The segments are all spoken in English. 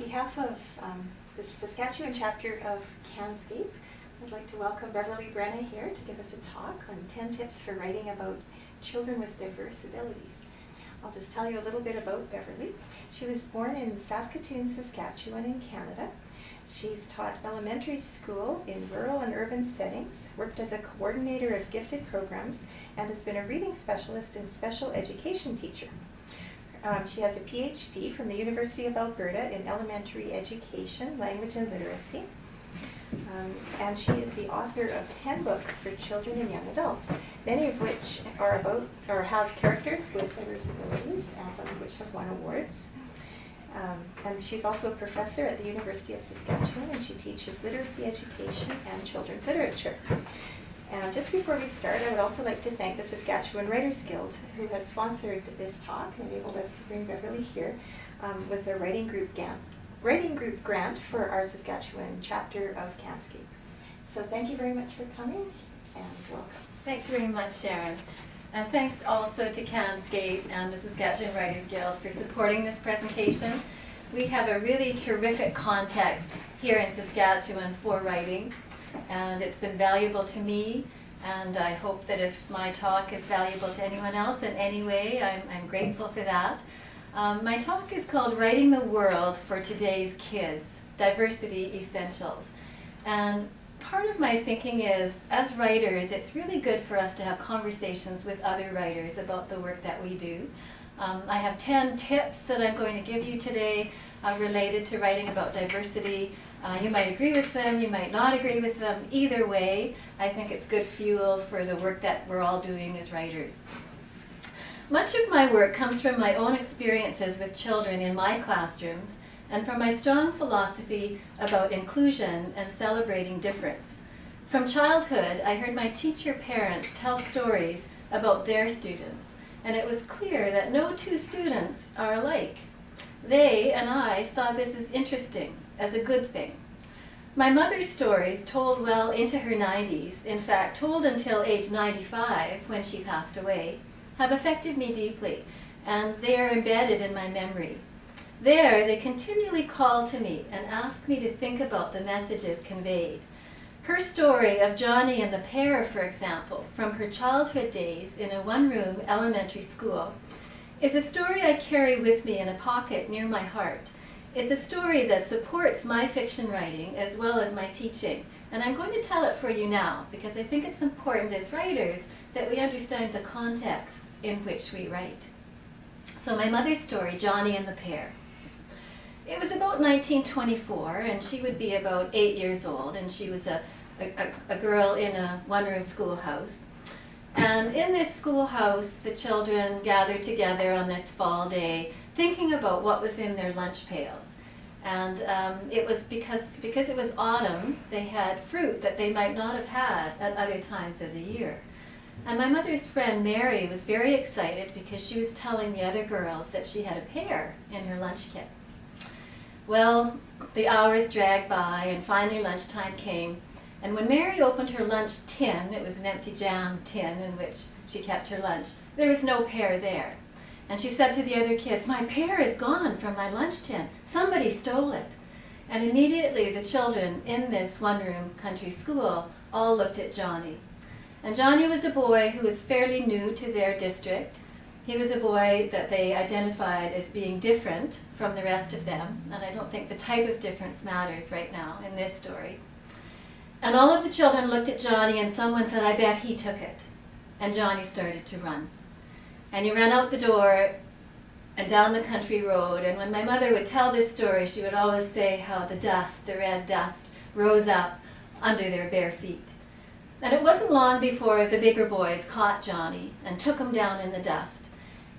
behalf of the Saskatchewan chapter of CANSCAIP, I'd like to welcome Beverly Brenna here to give us a talk on 10 tips for writing about children with diverse abilities. I'll just tell you a little bit about Beverly. She was born in Saskatoon, Saskatchewan in Canada. She's taught elementary school in rural and urban settings, worked as a coordinator of gifted programs, and has been a reading specialist and special education teacher. She has a PhD from the University of Alberta in elementary education, language and literacy. And she is the author of 10 books for children and young adults, many of which are about or have characters with diverse abilities, and some of which have won awards. And she's also a professor at the University of Saskatchewan, and she teaches literacy education and children's literature. And just before we start, I would also like to thank the Saskatchewan Writers Guild, who has sponsored this talk and enabled us to bring Beverly here with their writing group grant for our Saskatchewan chapter of CANSCAIP. So thank you very much for coming, and welcome. Thanks very much, Sharon. And thanks also to CANSCAIP and the Saskatchewan Writers Guild for supporting this presentation. We have a really terrific context here in Saskatchewan for writing, and it's been valuable to me, and I hope that if my talk is valuable to anyone else in any way, I'm grateful for that. My talk is called Writing the World for Today's Kids, Diversity Essentials. And part of my thinking is, as writers, it's really good for us to have conversations with other writers about the work that we do. I have 10 tips that I'm going to give you today related to writing about diversity. You might agree with them, you might not agree with them. Either way, I think it's good fuel for the work that we're all doing as writers. Much of my work comes from my own experiences with children in my classrooms and from my strong philosophy about inclusion and celebrating difference. From childhood, I heard my teacher parents tell stories about their students, and it was clear that no two students are alike. They and I saw this as interesting, as a good thing. My mother's stories, told well into her 90s, in fact told until age 95 when she passed away, have affected me deeply, and they are embedded in my memory. There, they continually call to me and ask me to think about the messages conveyed. Her story of Johnny and the Pear, for example, from her childhood days in a one-room elementary school, is a story I carry with me in a pocket near my heart. It's a story that supports my fiction writing as well as my teaching, and I'm going to tell it for you now because I think it's important as writers that we understand the contexts in which we write. So my mother's story, Johnny and the Pear. It was about 1924, and she would be about 8 years old, and she was a girl in a one-room schoolhouse. And in this schoolhouse, the children gathered together on this fall day, thinking about what was in their lunch pails. And it was because it was autumn, they had fruit that they might not have had at other times of the year. And my mother's friend Mary was very excited because she was telling the other girls that she had a pear in her lunch kit. Well, the hours dragged by, and finally lunchtime came. And when Mary opened her lunch tin, it was an empty jam tin in which she kept her lunch, there was no pear there. And she said to the other kids, "My pear is gone from my lunch tin. Somebody stole it." And immediately the children in this one-room country school all looked at Johnny. And Johnny was a boy who was fairly new to their district. He was a boy that they identified as being different from the rest of them, and I don't think the type of difference matters right now in this story. And all of the children looked at Johnny, and someone said, "I bet he took it." And Johnny started to run. And he ran out the door and down the country road, and when my mother would tell this story, she would always say how the dust, the red dust, rose up under their bare feet. And it wasn't long before the bigger boys caught Johnny and took him down in the dust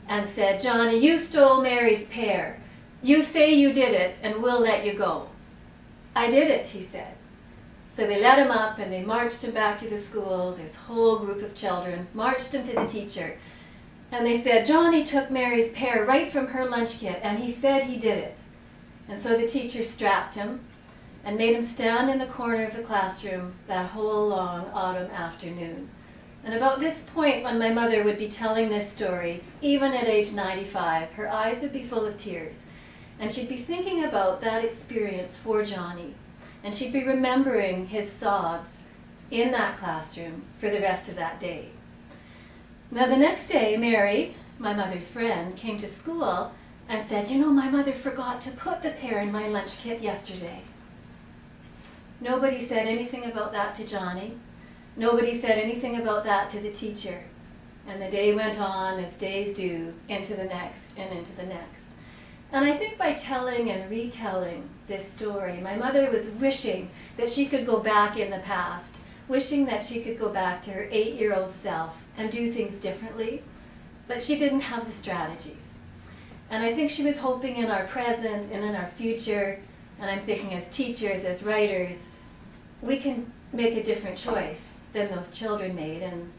and said, "Johnny, you stole Mary's pear. You say you did it, and we'll let you go." "I did it," he said. So they let him up, and they marched him back to the school. This whole group of children marched him to the teacher. And they said, "Johnny took Mary's pear right from her lunch kit, and he said he did it." And so the teacher strapped him and made him stand in the corner of the classroom that whole long autumn afternoon. And about this point, when my mother would be telling this story, even at age 95, her eyes would be full of tears. and she'd be thinking about that experience for Johnny, and she'd be remembering his sobs in that classroom for the rest of that day. Now the next day, Mary, my mother's friend, came to school and said, "You know, my mother forgot to put the pear in my lunch kit yesterday." Nobody said anything about that to Johnny. Nobody said anything about that to the teacher. And the day went on as days do, into the next and into the next. And I think by telling and retelling this story, my mother was wishing that she could go back in the past, wishing that she could go back to her 8-year-old self and do things differently, but she didn't have the strategies. And I think she was hoping in our present and in our future, and I'm thinking as teachers, as writers, we can make a different choice than those children made, and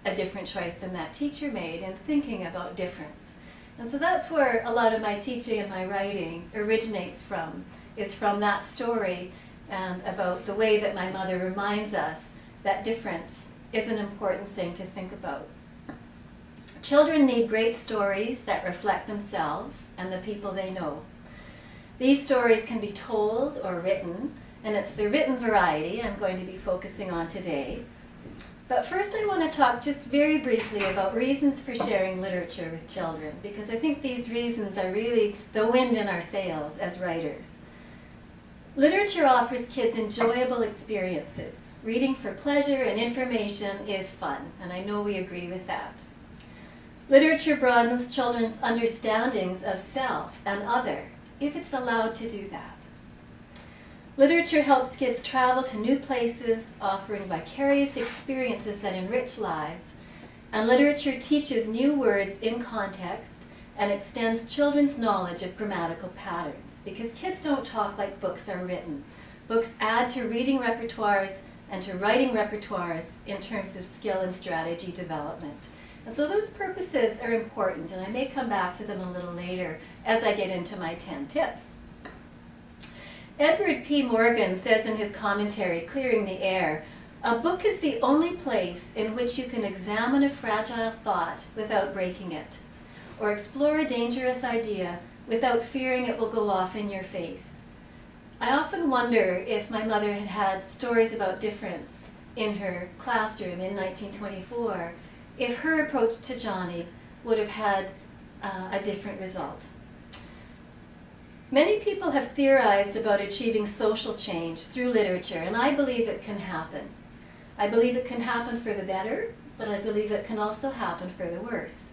a different choice than that teacher made, in thinking about difference. And so that's where a lot of my teaching and my writing originates from, is from that story and about the way that my mother reminds us that difference is an important thing to think about. Children need great stories that reflect themselves and the people they know. These stories can be told or written, and it's the written variety I'm going to be focusing on today. But first I want to talk just very briefly about reasons for sharing literature with children, because I think these reasons are really the wind in our sails as writers. Literature offers kids enjoyable experiences. Reading for pleasure and information is fun, and I know we agree with that. Literature broadens children's understandings of self and other, if it's allowed to do that. Literature helps kids travel to new places, offering vicarious experiences that enrich lives, and literature teaches new words in context and extends children's knowledge of grammatical patterns, because kids don't talk like books are written. Books add to reading repertoires and to writing repertoires in terms of skill and strategy development. And so those purposes are important, and I may come back to them a little later as I get into my 10 tips. Edward P. Morgan says in his commentary, Clearing the Air, "A book is the only place in which you can examine a fragile thought without breaking it, or explore a dangerous idea without fearing it will go off in your face." I often wonder if my mother had had stories about difference in her classroom in 1924, if her approach to Johnny would have had a different result. Many people have theorized about achieving social change through literature, and I believe it can happen. I believe it can happen for the better, but I believe it can also happen for the worse.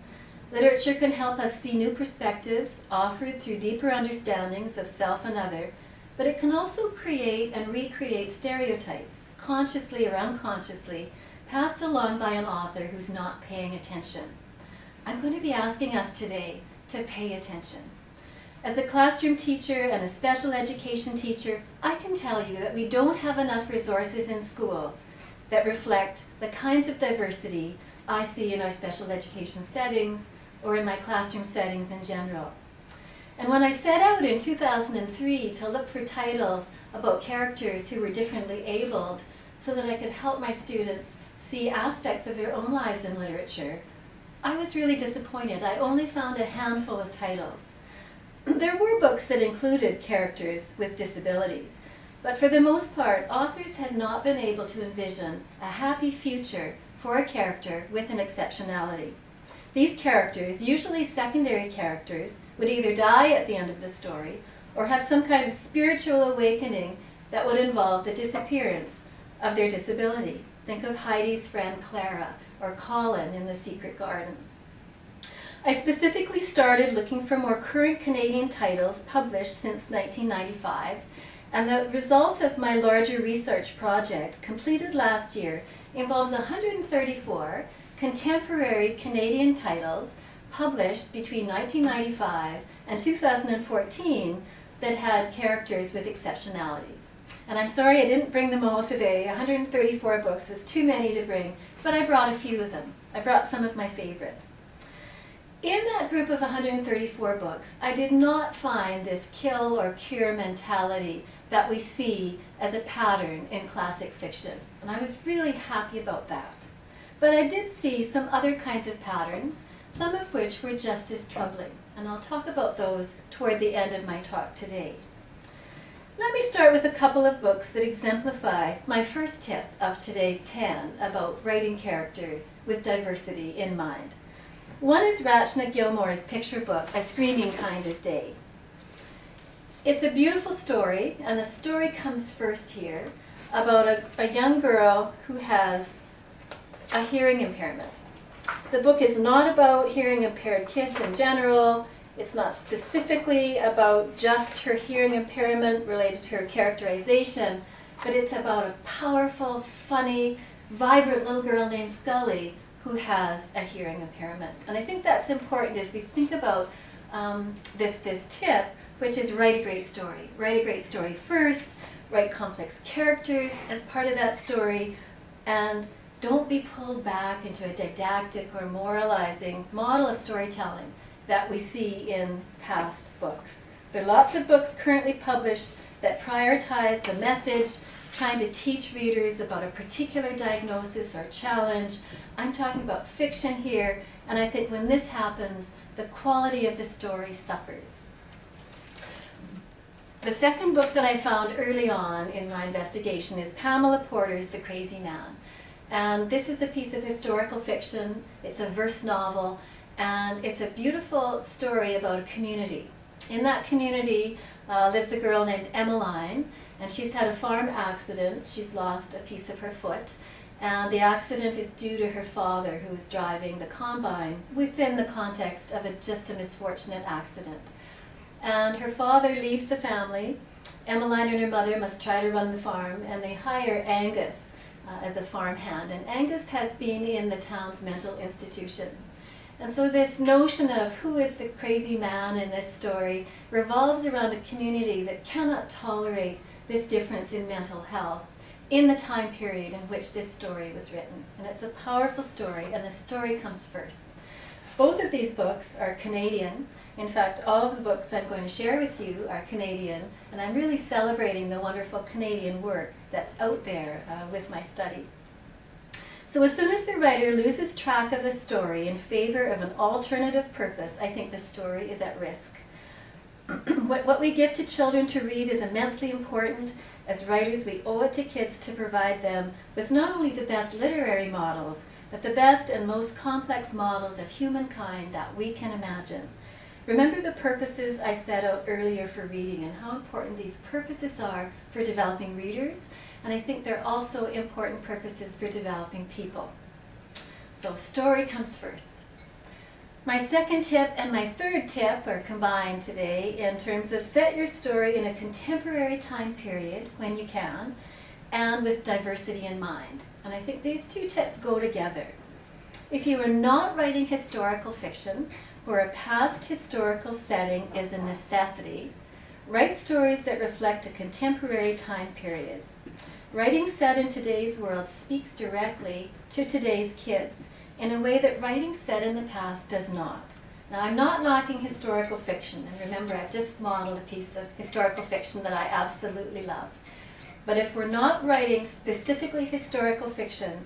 Literature can help us see new perspectives offered through deeper understandings of self and other, but it can also create and recreate stereotypes, consciously or unconsciously, passed along by an author who's not paying attention. I'm going to be asking us today to pay attention. As a classroom teacher and a special education teacher, I can tell you that we don't have enough resources in schools that reflect the kinds of diversity I see in our special education settings or in my classroom settings in general. And when I set out in 2003 to look for titles about characters who were differently abled so that I could help my students see aspects of their own lives in literature, I was really disappointed. I only found a handful of titles. There were books that included characters with disabilities, but for the most part, authors had not been able to envision a happy future for a character with an exceptionality. These characters, usually secondary characters, would either die at the end of the story or have some kind of spiritual awakening that would involve the disappearance of their disability. Think of Heidi's friend Clara or Colin in The Secret Garden. I specifically started looking for more current Canadian titles published since 1995, and the result of my larger research project, completed last year, involves 134 contemporary Canadian titles published between 1995 and 2014 that had characters with exceptionalities. And I'm sorry I didn't bring them all today. 134 books was too many to bring, but I brought a few of them. I brought some of my favorites. In that group of 134 books, I did not find this kill or cure mentality that we see as a pattern in classic fiction, and I was really happy about that. But I did see some other kinds of patterns some of which were just as troubling, and I'll talk about those toward the end of my talk today. Let me start with a couple of books that exemplify my first tip of today's 10 about writing characters with diversity in mind. One is Rachna Gilmore's picture book, A Screaming Kind of Day. It's a beautiful story, and the story comes first here about a young girl who has a hearing impairment. The book is not about hearing impaired kids in general. It's not specifically about just her hearing impairment related to her characterization, but it's about a powerful, funny, vibrant little girl named Scully who has a hearing impairment. And I think that's important as we think about this tip, which is write a great story. Write a great story first, write complex characters as part of that story, and don't be pulled back into a didactic or moralizing model of storytelling that we see in past books. There are lots of books currently published that prioritize the message, trying to teach readers about a particular diagnosis or challenge. I'm talking about fiction here, and I think when this happens, the quality of the story suffers. The second book that I found early on in my investigation is Pamela Porter's The Crazy Man. And this is a piece of historical fiction. It's a verse novel, and it's a beautiful story about a community. In that community lives a girl named Emmeline, and she's had a farm accident. She's lost a piece of her foot, and the accident is due to her father, who is driving the combine within the context of just a misfortunate accident. And her father leaves the family. Emmeline and her mother must try to run the farm, and they hire Angus as a farmhand. And Angus has been in the town's mental institution. And so this notion of who is the crazy man in this story revolves around a community that cannot tolerate this difference in mental health in the time period in which this story was written. And it's a powerful story, and the story comes first. Both of these books are Canadian. In fact, all of the books I'm going to share with you are Canadian, and I'm really celebrating the wonderful Canadian work that's out there with my study. So as soon as the writer loses track of the story in favor of an alternative purpose, I think the story is at risk. What we give to children to read is immensely important. As writers, we owe it to kids to provide them with not only the best literary models, but the best and most complex models of humankind that we can imagine. Remember the purposes I set out earlier for reading and how important these purposes are for developing readers, and I think they're also important purposes for developing people. So story comes first. My second tip and my third tip are combined today in terms of set your story in a contemporary time period when you can, and with diversity in mind. And I think these two tips go together. If you are not writing historical fiction, where a past historical setting is a necessity, write stories that reflect a contemporary time period. Writing set in today's world speaks directly to today's kids in a way that writing set in the past does not. Now, I'm not knocking historical fiction, and remember, I've just modeled a piece of historical fiction that I absolutely love. But if we're not writing specifically historical fiction,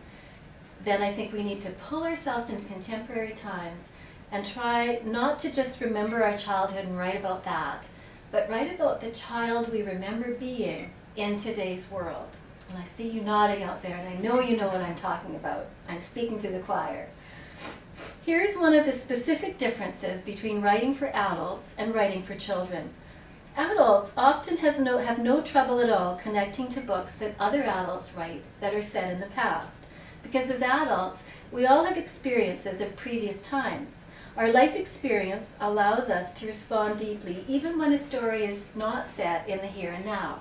then I think we need to pull ourselves into contemporary times and try not to just remember our childhood and write about that, but write about the child we remember being in today's world. And I see you nodding out there, and I know you know what I'm talking about. I'm speaking to the choir. Here's one of the specific differences between writing for adults and writing for children. Adults often have no trouble at all connecting to books that other adults write that are set in the past. Because as adults, we all have experiences of previous times. Our life experience allows us to respond deeply, even when a story is not set in the here and now.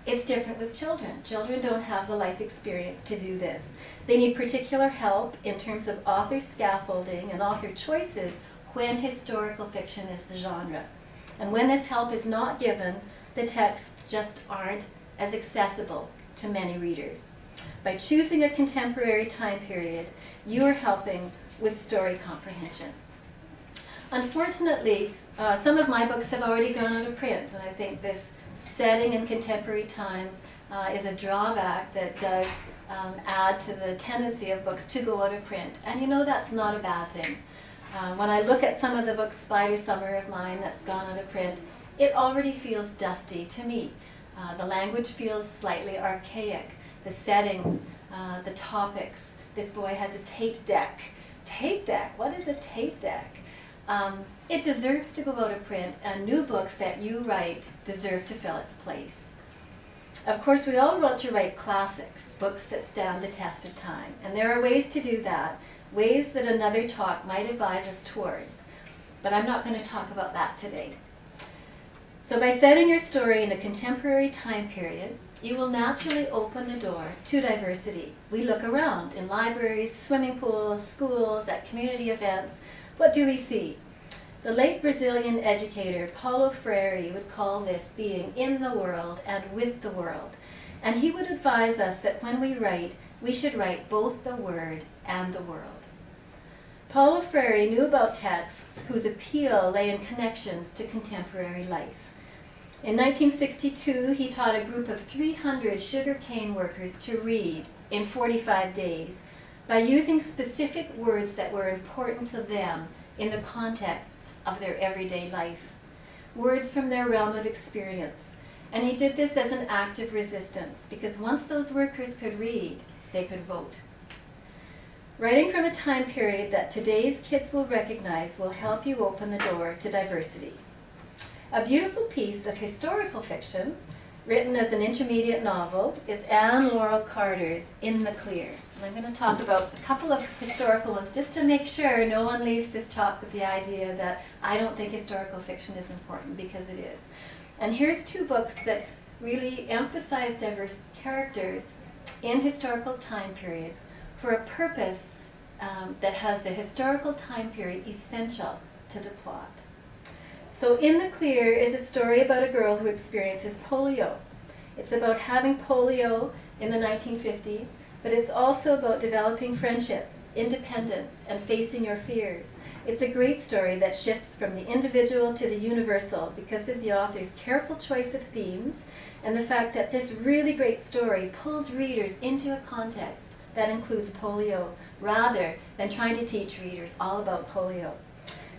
It's different with children. Children don't have the life experience to do this. They need particular help in terms of author scaffolding and author choices when historical fiction is the genre. And when this help is not given, the texts just aren't as accessible to many readers. By choosing a contemporary time period, you are helping with story comprehension. Unfortunately, some of my books have already gone out of print, and I think this setting in contemporary times is a drawback that does add to the tendency of books to go out of print. And you know, that's not a bad thing. When I look at some of the books, Spider Summer of mine, that's gone out of print, it already feels dusty to me. The language feels slightly archaic. The settings, the topics. This boy has a tape deck. Tape deck? What is a tape deck? It deserves to go out of print, and new books that you write deserve to fill its place. Of course, we all want to write classics, books that stand the test of time. And there are ways to do that, ways that another talk might advise us towards. But I'm not going to talk about that today. So by setting your story in a contemporary time period, you will naturally open the door to diversity. We look around in libraries, swimming pools, schools, at community events. What do we see? The late Brazilian educator Paulo Freire would call this being in the world and with the world. And he would advise us that when we write, we should write both the word and the world. Paulo Freire knew about texts whose appeal lay in connections to contemporary life. In 1962, he taught a group of 300 sugarcane workers to read in 45 days by using specific words that were important to them in the context of their everyday life, words from their realm of experience. And he did this as an act of resistance, because once those workers could read, they could vote. Writing from a time period that today's kids will recognize will help you open the door to diversity. A beautiful piece of historical fiction, written as an intermediate novel, is Anne Laurel Carter's In the Clear. And I'm going to talk about a couple of historical ones just to make sure no one leaves this talk with the idea that I don't think historical fiction is important, because it is. And here's two books that really emphasize diverse characters in historical time periods for a purpose that has the historical time period essential to the plot. So In the Clear is a story about a girl who experiences polio. It's about having polio in the 1950s, but it's also about developing friendships, independence, and facing your fears. It's a great story that shifts from the individual to the universal because of the author's careful choice of themes and the fact that this really great story pulls readers into a context that includes polio, rather than trying to teach readers all about polio.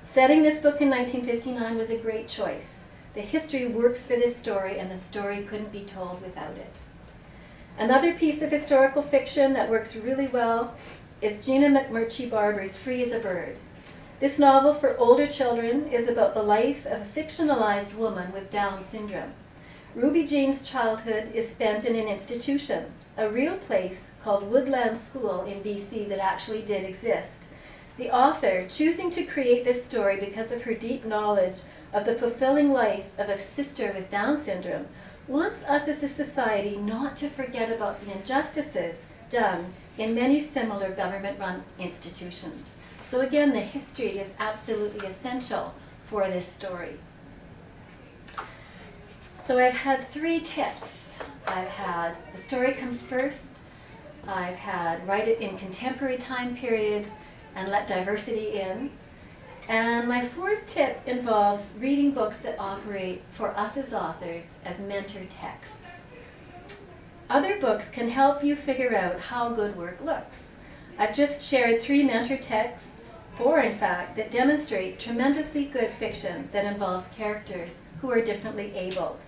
Setting this book in 1959 was a great choice. The history works for this story, and the story couldn't be told without it. Another piece of historical fiction that works really well is Gina McMurtry Barber's Free as a Bird. This novel for older children is about the life of a fictionalized woman with Down syndrome. Ruby Jean's childhood is spent in an institution, a real place called Woodland School in BC that actually did exist. The author, choosing to create this story because of her deep knowledge of the fulfilling life of a sister with Down syndrome, wants us as a society not to forget about the injustices done in many similar government-run institutions. So again, the history is absolutely essential for this story. So I've had 3 tips. I've had the story comes first, I've had write it in contemporary time periods and let diversity in. And my 4th tip involves reading books that operate for us as authors as mentor texts. Other books can help you figure out how good work looks. I've just shared 3 mentor texts, 4 in fact, that demonstrate tremendously good fiction that involves characters who are differently abled.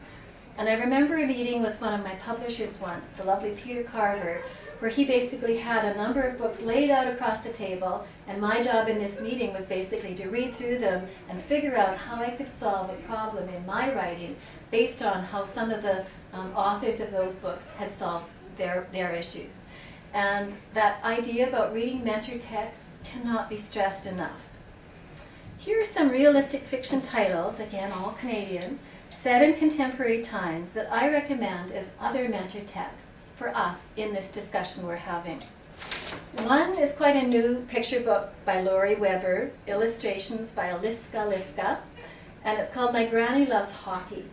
And I remember a meeting with one of my publishers once, the lovely Peter Carver, where he basically had a number of books laid out across the table, and my job in this meeting was basically to read through them and figure out how I could solve a problem in my writing based on how some of the authors of those books had solved their issues. And that idea about reading mentor texts cannot be stressed enough. Here are some realistic fiction titles, again all Canadian, set in contemporary times that I recommend as other mentor texts for us in this discussion we're having. One is quite a new picture book by Laurie Weber, illustrations by Aliska Liska, and it's called My Granny Loves Hockey.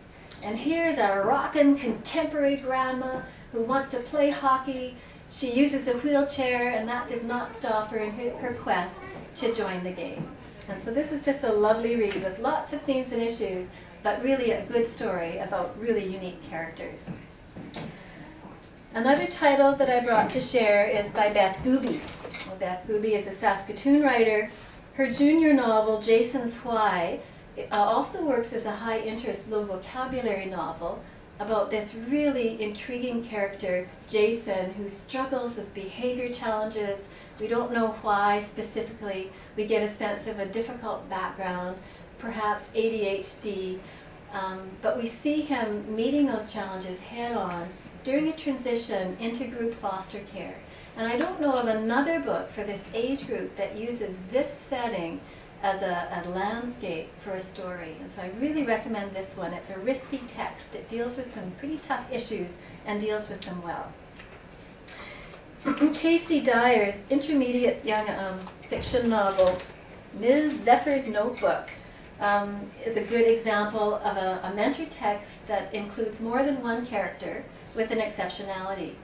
And here's a rockin' contemporary grandma who wants to play hockey. She uses a wheelchair, and that does not stop her in her quest to join the game. And so this is just a lovely read with lots of themes and issues, but really a good story about really unique characters. Another title that I brought to share is by Beth Gooby. Well, Beth Gooby is a Saskatoon writer Her junior novel, Jason's Why, also works as a high-interest, low-vocabulary novel about this really intriguing character, Jason, who struggles with behavior challenges. We don't know why specifically. We get a sense of a difficult background, perhaps ADHD, but we see him meeting those challenges head-on during a transition into group foster care. And I don't know of another book for this age group that uses this setting as a landscape for a story. And so I really recommend this one. It's a risky text. It deals with some pretty tough issues and deals with them well. Casey Dyer's intermediate young fiction novel, Ms. Zephyr's Notebook, is a good example of a mentor text that includes more than one character with an exceptionality.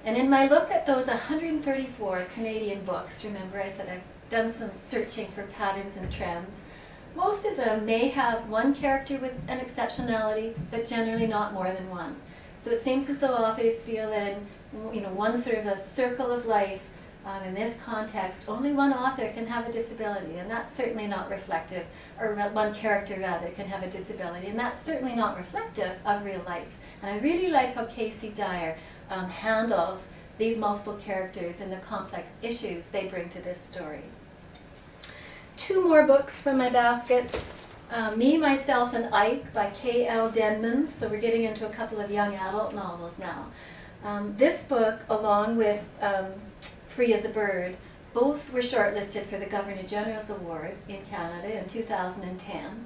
And in my look at those 134 Canadian books, remember I said I've done some searching for patterns and trends, most of them may have one character with an exceptionality, but generally not more than one. So it seems as though authors feel that in one sort of a circle of life, in this context, only one author can have a disability, and that's certainly not reflective, or one character rather can have a disability, and that's certainly not reflective of real life. And I really like how Casey Dyer handles these multiple characters and the complex issues they bring to this story. 2 more books from my basket. Me, Myself, and Ike by K.L. Denmans. So we're getting into a couple of young adult novels now. This book, along with Free as a Bird, both were shortlisted for the Governor General's Award in Canada in 2010.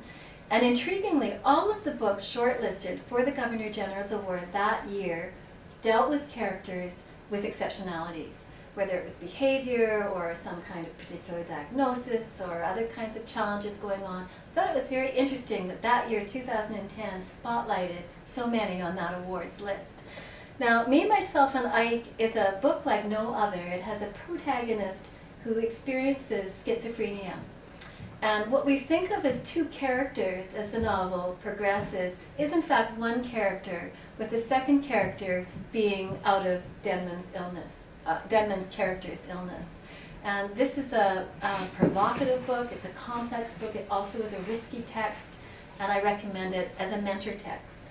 And intriguingly, all of the books shortlisted for the Governor General's Award that year dealt with characters with exceptionalities, whether it was behavior or some kind of particular diagnosis or other kinds of challenges going on. I thought it was very interesting that that year, 2010, spotlighted so many on that awards list. Now, Me, Myself, and Ike is a book like no other. It has a protagonist who experiences schizophrenia. And what we think of as 2 characters as the novel progresses is in fact one character, with the second character being out of Denman's character's illness. And this is a provocative book. It's a complex book. It also is a risky text, and I recommend it as a mentor text.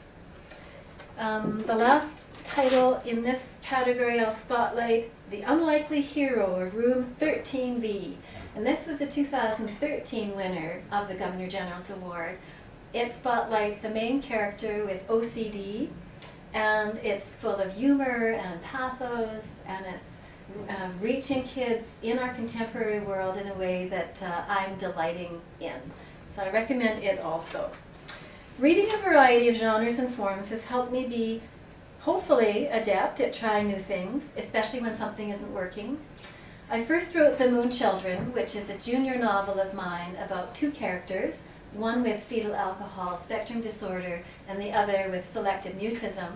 The last title in this category I'll spotlight, The Unlikely Hero of Room 13B. And this was a 2013 winner of the Governor General's Award. It spotlights the main character with OCD, and it's full of humor and pathos, and it's reaching kids in our contemporary world in a way that I'm delighting in. So I recommend it also. Reading a variety of genres and forms has helped me be hopefully adept at trying new things, especially when something isn't working. I first wrote The Moon Children, which is a junior novel of mine about 2 characters, one with fetal alcohol spectrum disorder and the other with selective mutism.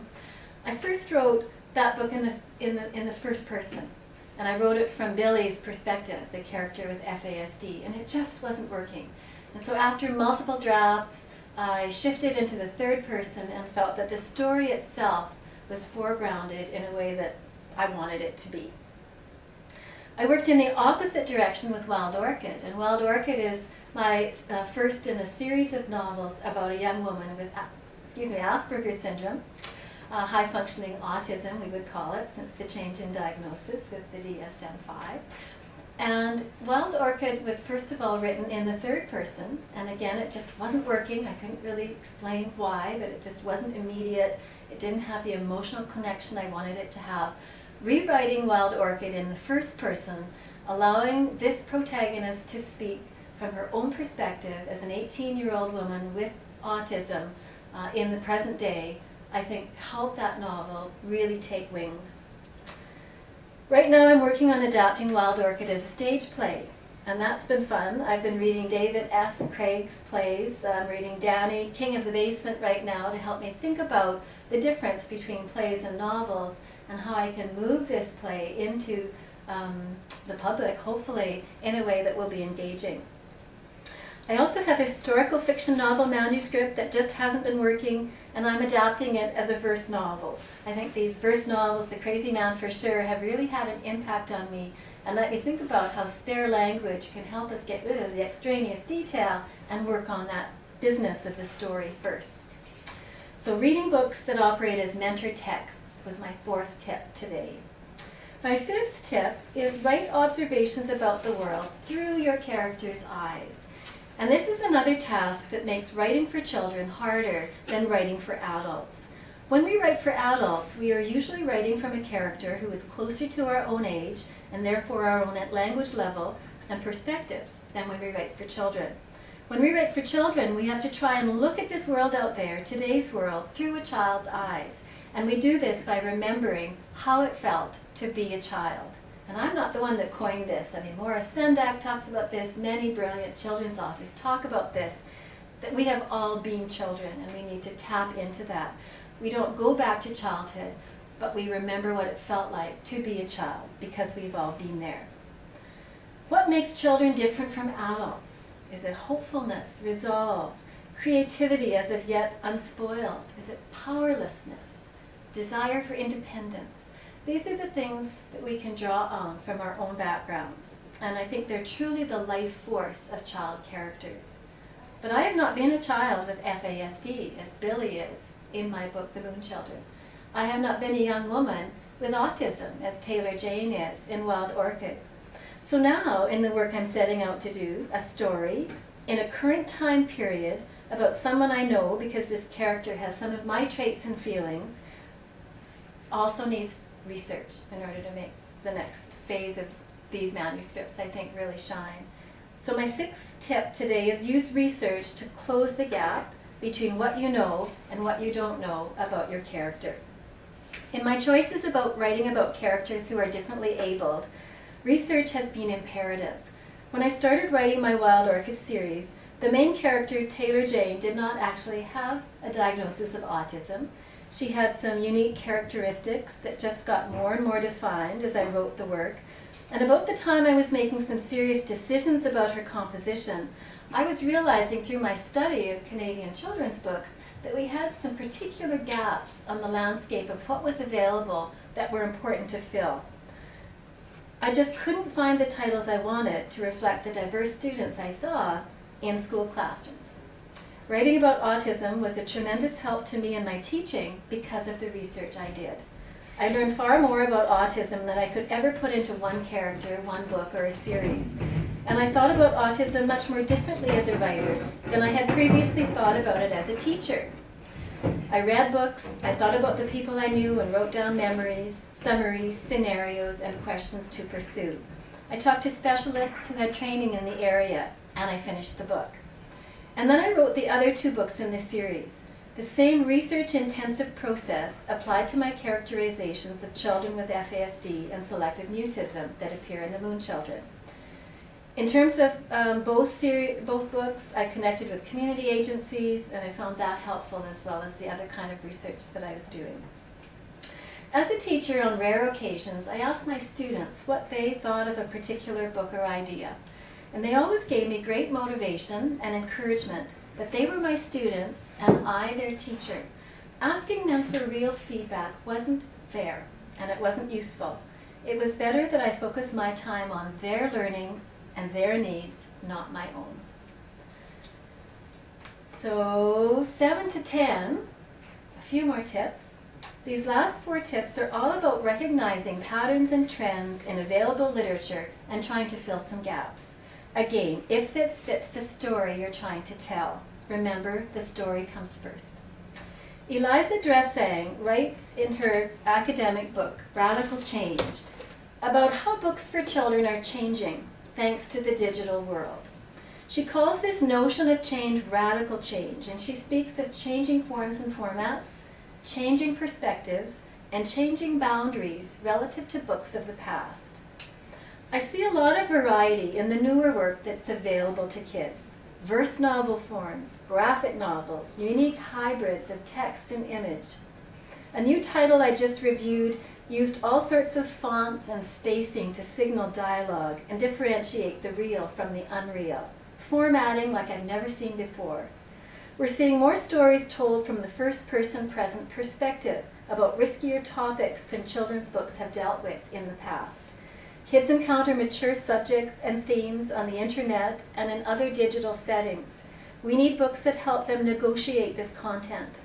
I first wrote that book in the first person, and I wrote it from Billy's perspective, the character with FASD, and it just wasn't working. And so after multiple drafts, I shifted into the third person and felt that the story itself was foregrounded in a way that I wanted it to be. I worked in the opposite direction with Wild Orchid, and Wild Orchid is my first in a series of novels about a young woman with Asperger's syndrome, high-functioning autism, we would call it, since the change in diagnosis with the DSM-5. And Wild Orchid was first of all written in the third person, and again it just wasn't working. I couldn't really explain why, but it just wasn't immediate. It didn't have the emotional connection I wanted it to have. Rewriting Wild Orchid in the first person, allowing this protagonist to speak from her own perspective as an 18-year-old woman with autism in the present day, I think helped that novel really take wings. Right now I'm working on adapting Wild Orchid as a stage play, and that's been fun. I've been reading David S. Craig's plays. I'm reading Danny, King of the Basement right now to help me think about the difference between plays and novels and how I can move this play into the public, hopefully, in a way that will be engaging. I also have a historical fiction novel manuscript that just hasn't been working, and I'm adapting it as a verse novel. I think these verse novels, The Crazy Man for Sure, have really had an impact on me and let me think about how spare language can help us get rid of the extraneous detail and work on that business of the story first. So reading books that operate as mentor texts was my 4th tip today. My 5th tip is write observations about the world through your character's eyes. And this is another task that makes writing for children harder than writing for adults. When we write for adults, we are usually writing from a character who is closer to our own age and therefore our own language level and perspectives than when we write for children. When we write for children, we have to try and look at this world out there, today's world, through a child's eyes. And we do this by remembering how it felt to be a child. And I'm not the one that coined this. I mean, Maura Sendak talks about this. Many brilliant children's authors talk about this, that we have all been children, and we need to tap into that. We don't go back to childhood, but we remember what it felt like to be a child, because we've all been there. What makes children different from adults? Is it hopefulness, resolve, creativity as of yet unspoiled? Is it powerlessness, desire for independence? These are the things that we can draw on from our own backgrounds. And I think they're truly the life force of child characters. But I have not been a child with FASD, as Billy is in my book, The Moon Children. I have not been a young woman with autism, as Taylor Jane is in Wild Orchid. So now, in the work I'm setting out to do, a story in a current time period about someone I know, because this character has some of my traits and feelings, also needs research in order to make the next phase of these manuscripts, I think, really shine. So my 6th tip today is use research to close the gap between what you know and what you don't know about your character. In my choices about writing about characters who are differently abled, research has been imperative. When I started writing my Wild Orchid series, the main character, Taylor Jane, did not actually have a diagnosis of autism. She had some unique characteristics that just got more and more defined as I wrote the work. And about the time I was making some serious decisions about her composition, I was realizing through my study of Canadian children's books that we had some particular gaps on the landscape of what was available that were important to fill. I just couldn't find the titles I wanted to reflect the diverse students I saw in school classrooms. Writing about autism was a tremendous help to me in my teaching because of the research I did. I learned far more about autism than I could ever put into one character, one book, or a series. And I thought about autism much more differently as a writer than I had previously thought about it as a teacher. I read books, I thought about the people I knew and wrote down memories, summaries, scenarios, and questions to pursue. I talked to specialists who had training in the area, and I finished the book. And then I wrote the other 2 books in the series. The same research-intensive process applied to my characterizations of children with FASD and selective mutism that appear in The Moon Children. In terms of both books, I connected with community agencies, and I found that helpful as well as the other kind of research that I was doing. As a teacher, on rare occasions, I asked my students what they thought of a particular book or idea. And they always gave me great motivation and encouragement that they were my students and I their teacher. Asking them for real feedback wasn't fair, and it wasn't useful. It was better that I focus my time on their learning and their needs, not my own. So 7 to 10, a few more tips. These last 4 tips are all about recognizing patterns and trends in available literature and trying to fill some gaps. Again, if this fits the story you're trying to tell, remember the story comes first. Eliza Dressing writes in her academic book, Radical Change, about how books for children are changing thanks to the digital world. She calls this notion of change radical change, and she speaks of changing forms and formats, changing perspectives, and changing boundaries relative to books of the past. I see a lot of variety in the newer work that's available to kids. Verse novel forms, graphic novels, unique hybrids of text and image. A new title I just reviewed used all sorts of fonts and spacing to signal dialogue and differentiate the real from the unreal, formatting like I've never seen before. We're seeing more stories told from the first-person present perspective about riskier topics than children's books have dealt with in the past. Kids encounter mature subjects and themes on the internet and in other digital settings. We need books that help them negotiate this content.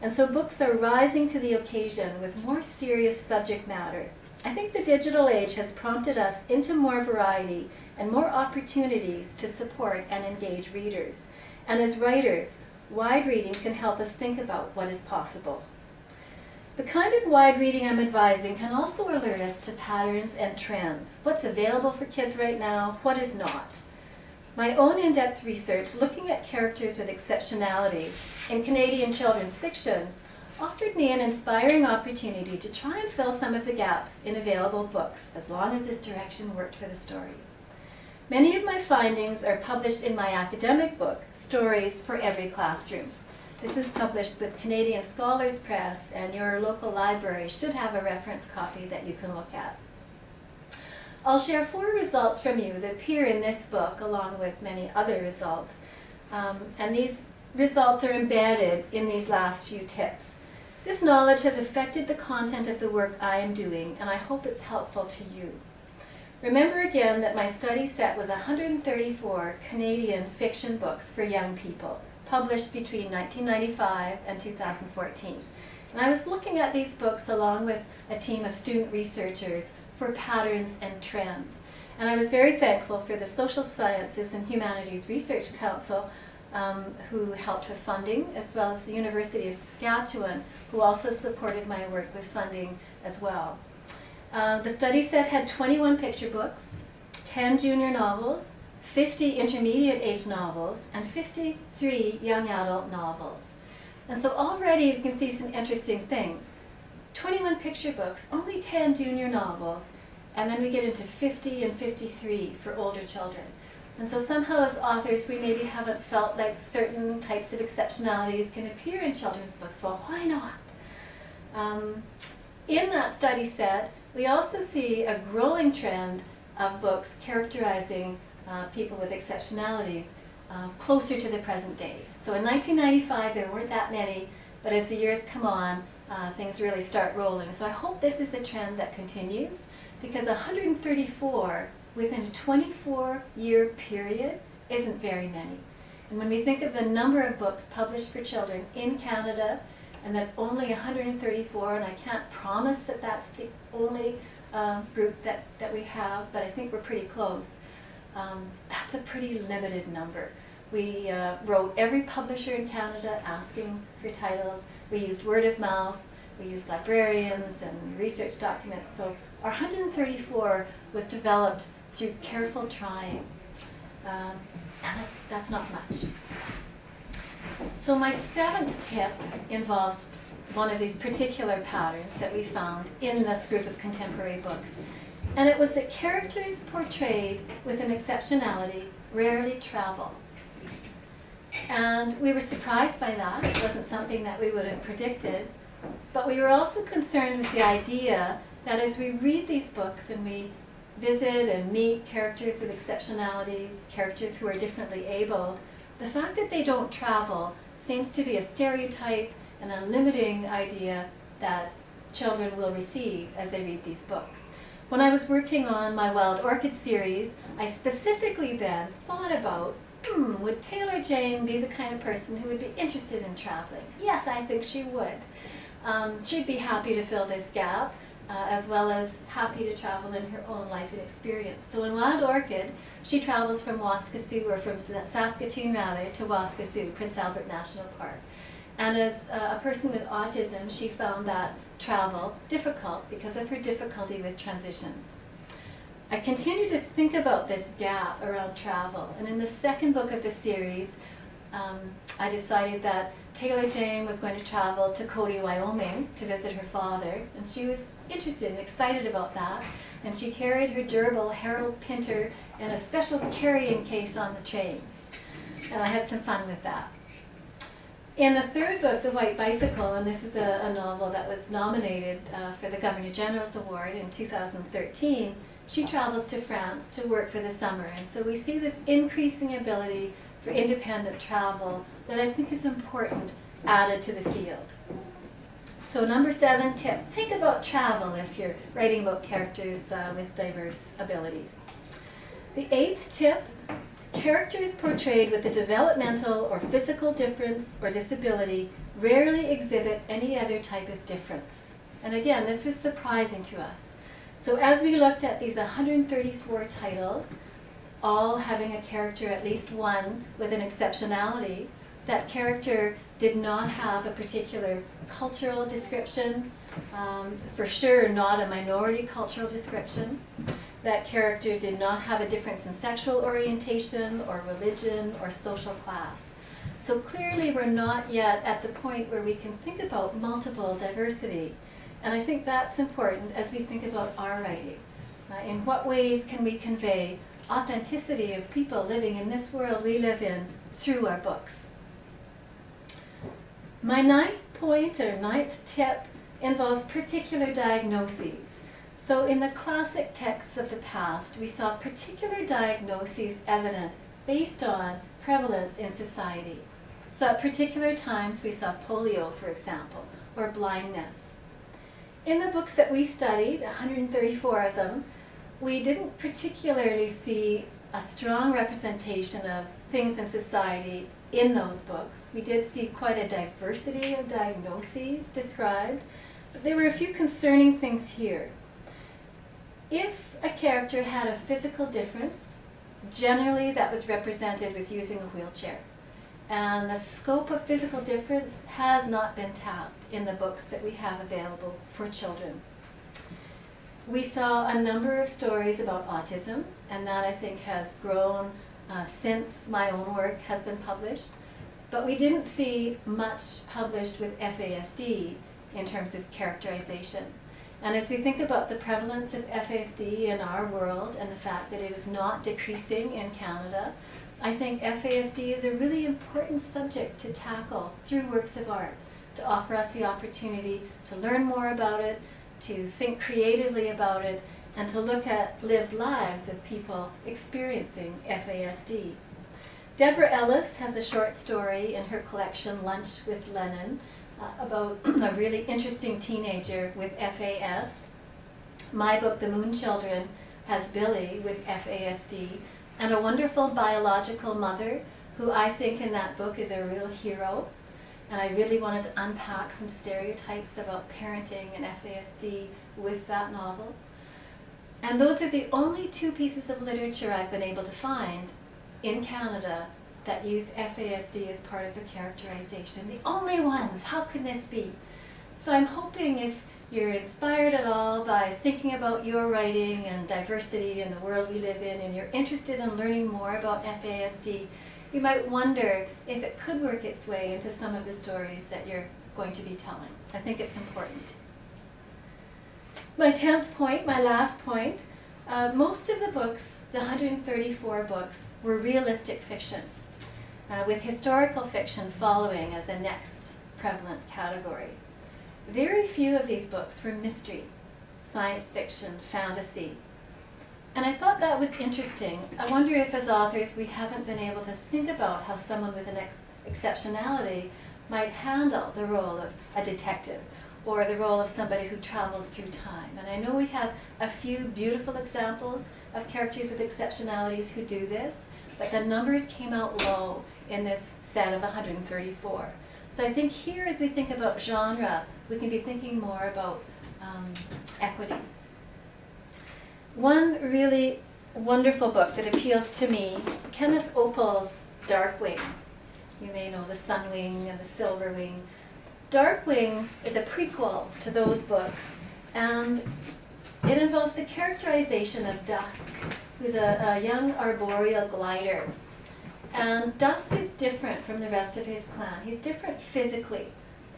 And so books are rising to the occasion with more serious subject matter. I think the digital age has prompted us into more variety and more opportunities to support and engage readers. And as writers, wide reading can help us think about what is possible. The kind of wide reading I'm advising can also alert us to patterns and trends. What's available for kids right now, what is not. My own in-depth research looking at characters with exceptionalities in Canadian children's fiction offered me an inspiring opportunity to try and fill some of the gaps in available books, as long as this direction worked for the story. Many of my findings are published in my academic book, Stories for Every Classroom. This is published with Canadian Scholars Press, and your local library should have a reference copy that you can look at. I'll share 4 results from you that appear in this book, along with many other results. And these results are embedded in these last few tips. This knowledge has affected the content of the work I am doing, and I hope it's helpful to you. Remember again that my study set was 134 Canadian fiction books for young people, published between 1995 and 2014. And I was looking at these books along with a team of student researchers for patterns and trends. And I was very thankful for the Social Sciences and Humanities Research Council, who helped with funding, as well as the University of Saskatchewan, who also supported my work with funding as well. The study set had 21 picture books, 10 junior novels, 50 intermediate age novels, and 53 young adult novels. And so already you can see some interesting things. 21 picture books, only 10 junior novels, and then we get into 50 and 53 for older children. And so somehow as authors we maybe haven't felt like certain types of exceptionalities can appear in children's books. Well, why not? In that study set, we also see a growing trend of books characterizing people with exceptionalities closer to the present day. So in 1995 there weren't that many, but as the years come on, things really start rolling. So I hope this is a trend that continues, because 134 within a 24-year period isn't very many. And when we think of the number of books published for children in Canada, and that only 134, and I can't promise that that's the only group that we have, but I think we're pretty close. That's a pretty limited number. We wrote every publisher in Canada asking for titles. We used word of mouth. We used librarians and research documents. So our 134 was developed through careful trying. And that's not much. So my 7th tip involves one of these particular patterns that we found in this group of contemporary books. And it was that characters portrayed with an exceptionality rarely travel. And we were surprised by that. It wasn't something that we would have predicted. But we were also concerned with the idea that as we read these books and we visit and meet characters with exceptionalities, characters who are differently abled, the fact that they don't travel seems to be a stereotype and a limiting idea that children will receive as they read these books. When I was working on my Wild Orchid series, I specifically then thought about, would Taylor Jane be the kind of person who would be interested in traveling? Yes, I think she would. She'd be happy to fill this gap, as well as happy to travel in her own life and experience. So in Wild Orchid, she travels from Waskesiu, or from Saskatoon rather, to Waskesiu, Prince Albert National Park. And as a person with autism, she found that travel difficult because of her difficulty with transitions. I continued to think about this gap around travel, and in the 2nd book of the series, I decided that Taylor Jane was going to travel to Cody, Wyoming to visit her father, and she was interested and excited about that, and she carried her gerbil Harold Pinter in a special carrying case on the train, and I had some fun with that. In the 3rd book, The White Bicycle, and this is a novel that was nominated for the Governor General's Award in 2013, she travels to France to work for the summer, and so we see this increasing ability for independent travel that I think is important added to the field. So number 7 tip, think about travel if you're writing about characters with diverse abilities. The 8th tip, characters portrayed with a developmental or physical difference or disability rarely exhibit any other type of difference. And again, this was surprising to us. So as we looked at these 134 titles, all having a character, at least one, with an exceptionality, that character did not have a particular cultural description, for sure not a minority cultural description. That character did not have a difference in sexual orientation or religion or social class. So clearly we're not yet at the point where we can think about multiple diversity. And I think that's important as we think about our writing. In what ways can we convey authenticity of people living in this world we live in through our books? My 9th point or 9th tip involves particular diagnoses. So in the classic texts of the past, we saw particular diagnoses evident based on prevalence in society. So at particular times we saw polio, for example, or blindness. In the books that we studied, 134 of them, we didn't particularly see a strong representation of things in society in those books. We did see quite a diversity of diagnoses described, but there were a few concerning things here. If a character had a physical difference, generally that was represented with using a wheelchair. And the scope of physical difference has not been tapped in the books that we have available for children. We saw a number of stories about autism, and that I think has grown since my own work has been published. But we didn't see much published with FASD in terms of characterization. And as we think about the prevalence of FASD in our world and the fact that it is not decreasing in Canada, I think FASD is a really important subject to tackle through works of art, to offer us the opportunity to learn more about it, to think creatively about it, and to look at lived lives of people experiencing FASD. Deborah Ellis has a short story in her collection, Lunch with Lennon, about a really interesting teenager with FAS. My book, The Moon Children, has Billy with FASD, and a wonderful biological mother who I think in that book is a real hero. And I really wanted to unpack some stereotypes about parenting and FASD with that novel. And those are the only 2 pieces of literature I've been able to find in Canada that use FASD as part of a characterization. The only ones! How can this be? So I'm hoping if you're inspired at all by thinking about your writing and diversity in the world we live in, and you're interested in learning more about FASD, you might wonder if it could work its way into some of the stories that you're going to be telling. I think it's important. My 10th point, my last point, most of the books, the 134 books, were realistic fiction, with historical fiction following as the next prevalent category. Very few of these books were mystery, science fiction, fantasy. And I thought that was interesting. I wonder if as authors we haven't been able to think about how someone with an exceptionality might handle the role of a detective or the role of somebody who travels through time. And I know we have a few beautiful examples of characters with exceptionalities who do this, but the numbers came out low in this set of 134. So I think here as we think about genre, we can be thinking more about equity. One really wonderful book that appeals to me, Kenneth Opal's Darkwing. You may know the Sunwing and the Silverwing. Darkwing is a prequel to those books, and it involves the characterization of Dusk, who's a young arboreal glider. And Dusk is different from the rest of his clan. He's different physically,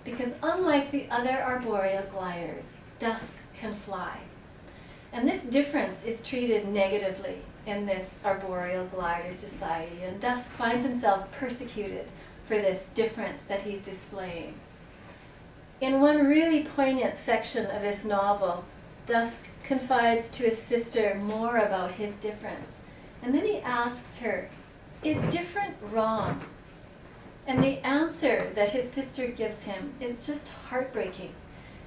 because unlike the other arboreal gliders, Dusk can fly. And this difference is treated negatively in this arboreal glider society, and Dusk finds himself persecuted for this difference that he's displaying. In one really poignant section of this novel, Dusk confides to his sister more about his difference, and then he asks her, "Is different wrong?" And the answer that his sister gives him is just heartbreaking.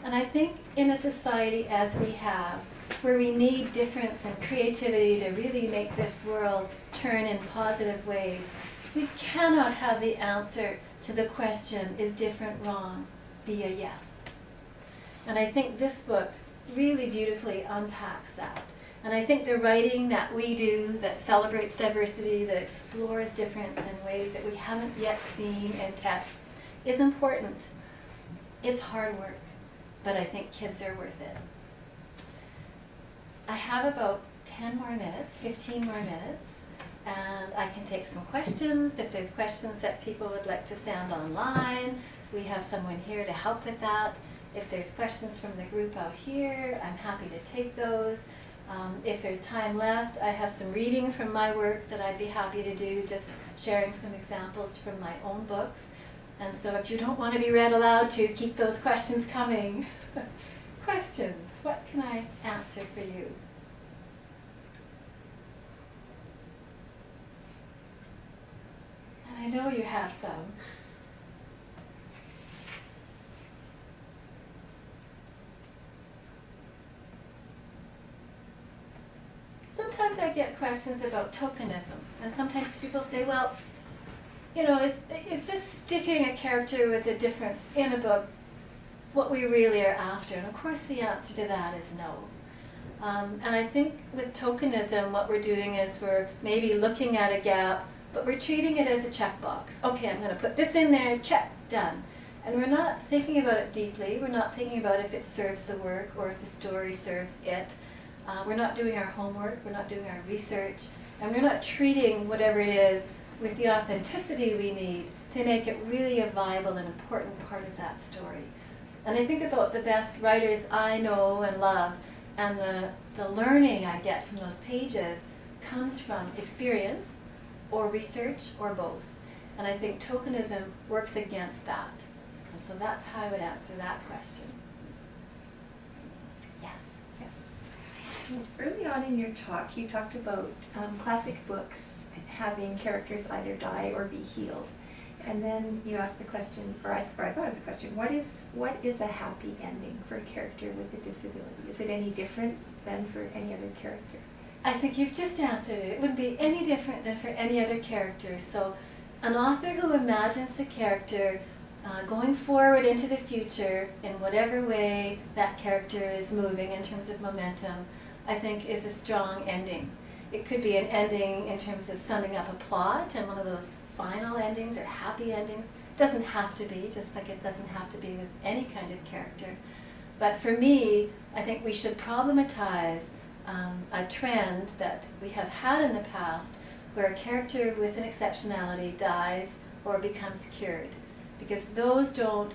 And I think in a society as we have, where we need difference and creativity to really make this world turn in positive ways, we cannot have the answer to the question, is different wrong, be a yes. And I think this book really beautifully unpacks that. And I think the writing that we do that celebrates diversity, that explores difference in ways that we haven't yet seen in texts is important. It's hard work, but I think kids are worth it. I have about 10 more minutes, 15 more minutes, and I can take some questions. If there's questions that people would like to send online, we have someone here to help with that. If there's questions from the group out here, I'm happy to take those. If there's time left, I have some reading from my work that I'd be happy to do, just sharing some examples from my own books. And so if you don't want to be read aloud to, keep those questions coming. Questions, what can I answer for you? And I know you have some. Sometimes I get questions about tokenism, and sometimes people say, well, you know, it's just sticking a character with a difference in a book what we really are after? And of course the answer to that is no. And I think with tokenism what we're doing is we're maybe looking at a gap, but we're treating it as a checkbox. Okay, I'm going to put this in there, check, done. And we're not thinking about it deeply. We're not thinking about if it serves the work or if the story serves it. We're not doing our homework, we're not doing our research, and we're not treating whatever it is with the authenticity we need to make it really a viable and important part of that story. And I think about the best writers I know and love, and the learning I get from those pages comes from experience or research or both. And I think tokenism works against that. And so that's how I would answer that question. Yes? Yes. So early on in your talk, you talked about classic books having characters either die or be healed. And then you asked the question, or I thought of the question, what is a happy ending for a character with a disability? Is it any different than for any other character? I think you've just answered it. It wouldn't be any different than for any other character. So an author who imagines the character going forward into the future in whatever way that character is moving in terms of momentum, I think is a strong ending. It could be an ending in terms of summing up a plot and one of those final endings or happy endings. It doesn't have to be, just like it doesn't have to be with any kind of character. But for me, I think we should problematize a trend that we have had in the past where a character with an exceptionality dies or becomes cured. Because those don't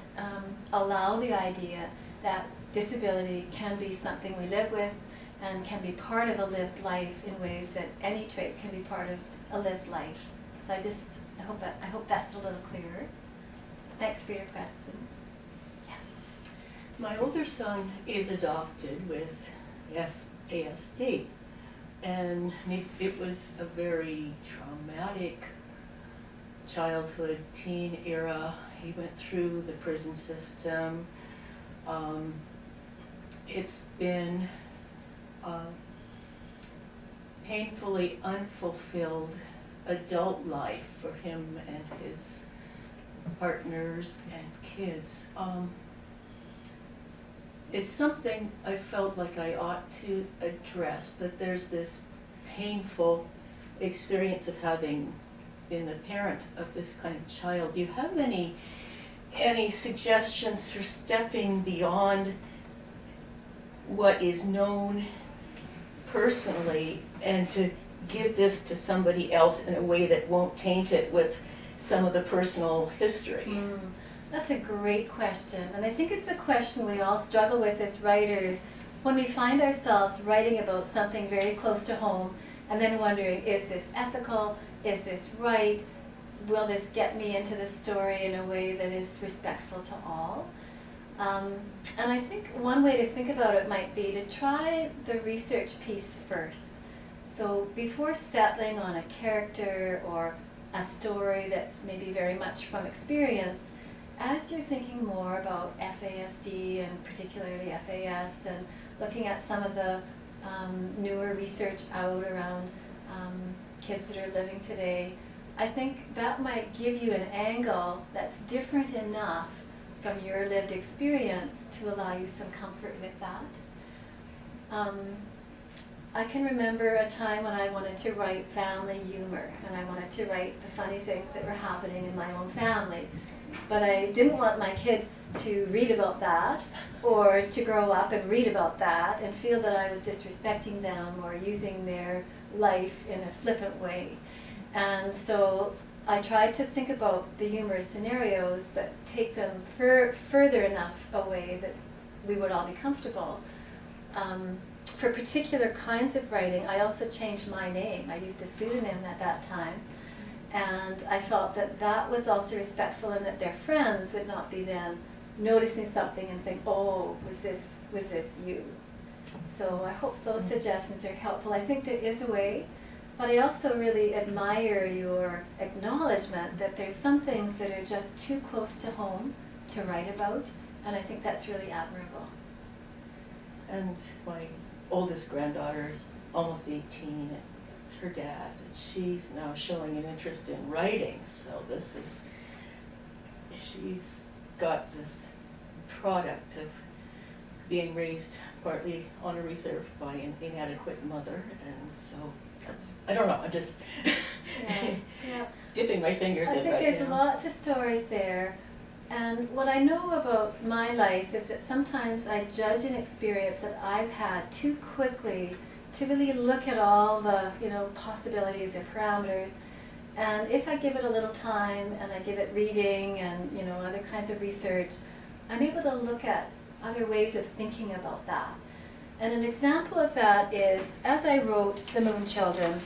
allow the idea that disability can be something we live with and can be part of a lived life in ways that any trait can be part of a lived life. So I hope that's a little clearer. Thanks for your question. Yes. My older son is adopted with FASD, and it was a very traumatic childhood, teen era. He went through the prison system. It's been painfully unfulfilled adult life for him and his partners and kids. It's something I felt like I ought to address, but there's this painful experience of having been the parent of this kind of child. Do you have any suggestions for stepping beyond what is known personally and to give this to somebody else in a way that won't taint it with some of the personal history? That's a great question, and I think it's a question we all struggle with as writers when we find ourselves writing about something very close to home and then wondering, is this ethical? Is this right? Will this get me into the story in a way that is respectful to all? And I think one way to think about it might be to try the research piece first. So before settling on a character or a story that's maybe very much from experience, as you're thinking more about FASD and particularly FAS and looking at some of the newer research out around kids that are living today, I think that might give you an angle that's different enough from your lived experience to allow you some comfort with that. I can remember a time when I wanted to write family humor, and I wanted to write the funny things that were happening in my own family. But I didn't want my kids to read about that, or to grow up and read about that and feel that I was disrespecting them or using their life in a flippant way. And so I tried to think about the humorous scenarios, but take them further enough away that we would all be comfortable. For particular kinds of writing, I also changed my name. I used a pseudonym at that time. And I felt that that was also respectful, and that their friends would not be then noticing something and saying, oh, was this you? So I hope those suggestions are helpful. I think there is a way, but I also really admire your acknowledgement that there's some things that are just too close to home to write about, and I think that's really admirable. And my oldest granddaughter is almost 18. It's her dad, and she's now showing an interest in writing. So she's got this product of being raised partly on a reserve by an inadequate mother, and so that's, I don't know, I'm just dipping my fingers in right now. I think there's lots of stories there. And what I know about my life is that sometimes I judge an experience that I've had too quickly to really look at all the possibilities or parameters. And if I give it a little time and I give it reading and other kinds of research, I'm able to look at other ways of thinking about that. And an example of that is, as I wrote The Moon Children,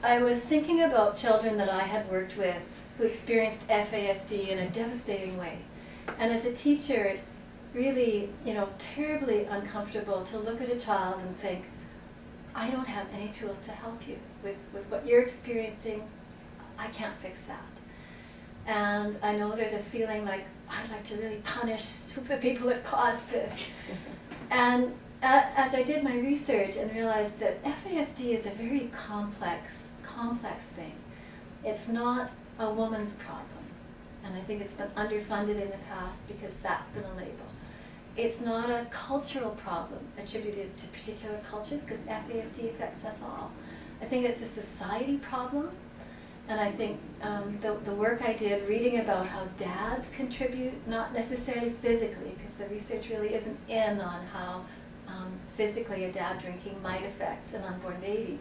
I was thinking about children that I had worked with who experienced FASD in a devastating way. And as a teacher, it's really, terribly uncomfortable to look at a child and think, I don't have any tools to help you with what you're experiencing. I can't fix that. And I know there's a feeling like, I'd like to really punish the people that caused this. And as I did my research and realized that FASD is a very complex thing. It's not a woman's problem. And I think it's been underfunded in the past because that's been a label. It's not a cultural problem attributed to particular cultures, because FASD affects us all. I think it's a society problem. And I think the work I did reading about how dads contribute, not necessarily physically, because the research really isn't in on how physically a dad drinking might affect an unborn baby.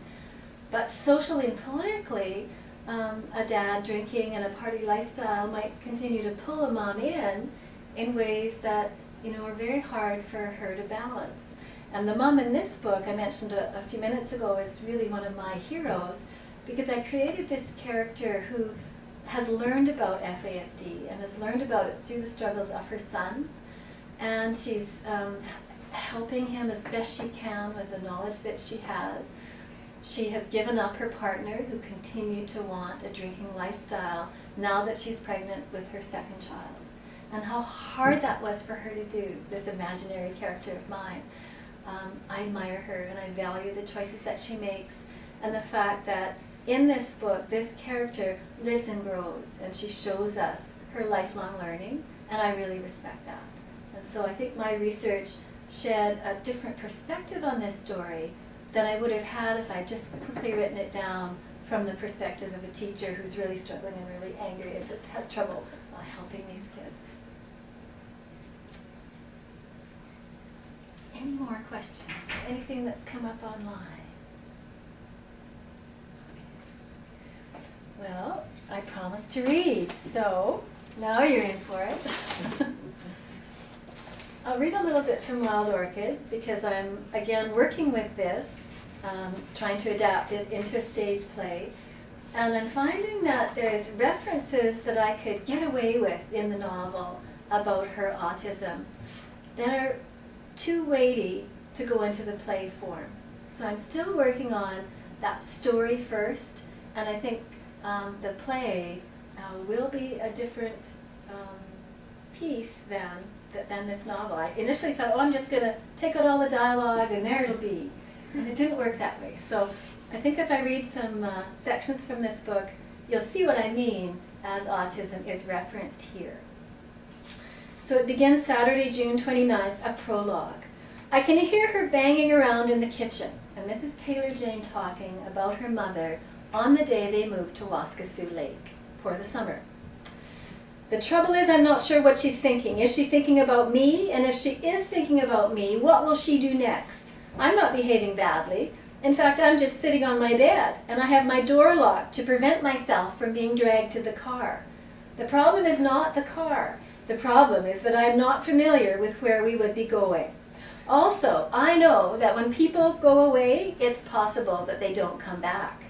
But socially and politically, a dad drinking and a party lifestyle might continue to pull a mom in ways that are very hard for her to balance. And the mom in this book I mentioned a few minutes ago is really one of my heroes, because I created this character who has learned about FASD and has learned about it through the struggles of her son. And she's helping him as best she can with the knowledge that she has. She has given up her partner, who continued to want a drinking lifestyle now that she's pregnant with her second child. And how hard that was for her to do, this imaginary character of mine. I admire her, and I value the choices that she makes, and the fact that in this book, this character lives and grows, and she shows us her lifelong learning, and I really respect that. And so I think my research shed a different perspective on this story than I would have had if I just quickly written it down from the perspective of a teacher who's really struggling and really angry and just has trouble helping these kids. Any more questions? Anything that's come up online? Well, I promised to read, so now you're in for it. I'll read a little bit from Wild Orchid, because I'm, again, working with this, trying to adapt it into a stage play. And I'm finding that there's references that I could get away with in the novel about her autism that are too weighty to go into the play form. So I'm still working on that story first, and I think the play will be a different piece than this novel. I initially thought, oh, I'm just going to take out all the dialogue and there it'll be. And it didn't work that way. So I think if I read some sections from this book, you'll see what I mean as autism is referenced here. So it begins Saturday, June 29th, a prologue. I can hear her banging around in the kitchen. And this is Taylor Jane talking about her mother on the day they moved to Waskesiu Lake for the summer. The trouble is, I'm not sure what she's thinking. Is she thinking about me? And if she is thinking about me, what will she do next? I'm not behaving badly. In fact, I'm just sitting on my bed, and I have my door locked to prevent myself from being dragged to the car. The problem is not the car. The problem is that I'm not familiar with where we would be going. Also, I know that when people go away, it's possible that they don't come back.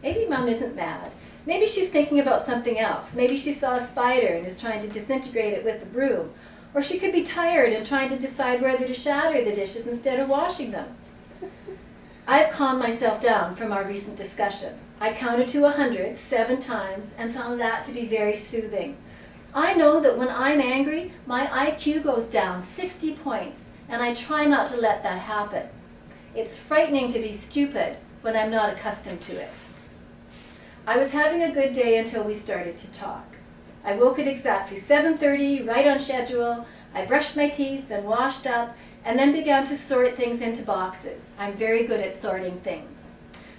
Maybe Mom isn't mad. Maybe she's thinking about something else. Maybe she saw a spider and is trying to disintegrate it with the broom. Or she could be tired and trying to decide whether to shatter the dishes instead of washing them. I've calmed myself down from our recent discussion. I counted to 100 7 times and found that to be very soothing. I know that when I'm angry, my IQ goes down 60 points, and I try not to let that happen. It's frightening to be stupid when I'm not accustomed to it. I was having a good day until we started to talk. I woke at exactly 7:30, right on schedule. I brushed my teeth and washed up, and then began to sort things into boxes. I'm very good at sorting things.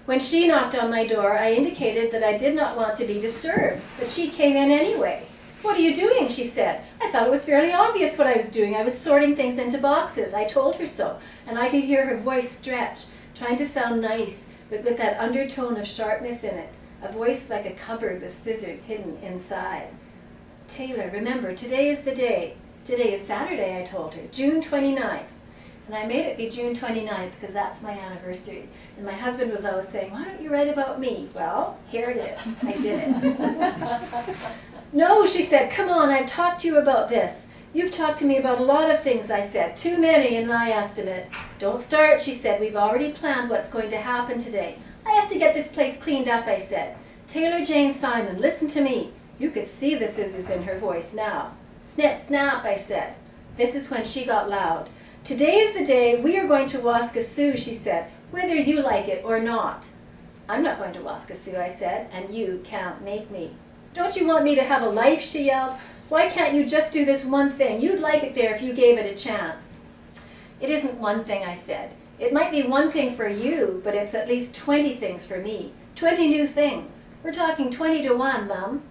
When she knocked on my door, I indicated that I did not want to be disturbed, but she came in anyway. What are you doing? She said. I thought it was fairly obvious what I was doing. I was sorting things into boxes. I told her so, and I could hear her voice stretch, trying to sound nice, but with that undertone of sharpness in it, a voice like a cupboard with scissors hidden inside. Taylor, remember, today is the day. Today is Saturday, I told her, June 29th. And I made it be June 29th because that's my anniversary. And my husband was always saying, why don't you write about me? Well, here it is. I did it. No, she said, come on, I've talked to you about this. You've talked to me about a lot of things, I said. Too many in my estimate. Don't start, she said. We've already planned what's going to happen today. I have to get this place cleaned up, I said. Taylor Jane Simon, listen to me. You could see the scissors in her voice now. Snip, snap, I said. This is when she got loud. Today is the day we are going to Waskesiu, she said, whether you like it or not. I'm not going to Waskesiu, I said, and you can't make me. Don't you want me to have a life, she yelled. Why can't you just do this one thing? You'd like it there if you gave it a chance. It isn't one thing, I said. It might be one thing for you, but it's at least 20 things for me. 20 new things. We're talking 20 to 1, Mum.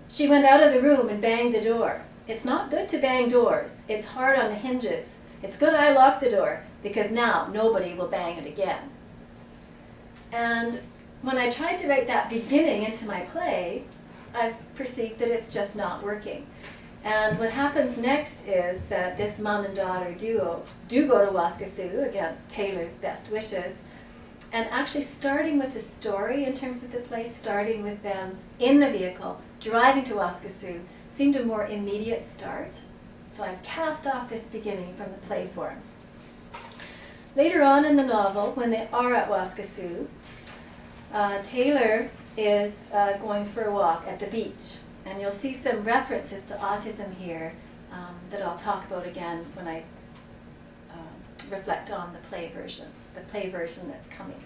She went out of the room and banged the door. It's not good to bang doors. It's hard on the hinges. It's good I locked the door, because now nobody will bang it again. And when I tried to write that beginning into my play, I've perceived that it's just not working. And what happens next is that this mom and daughter duo do go to Waskesiu against Taylor's best wishes. And actually starting with the story in terms of the play, starting with them in the vehicle, driving to Waskesiu, seemed a more immediate start. So I've cast off this beginning from the play form. Later on in the novel, when they are at Waskesiu, Taylor is going for a walk at the beach. And you'll see some references to autism here that I'll talk about again when I reflect on the play version that's coming.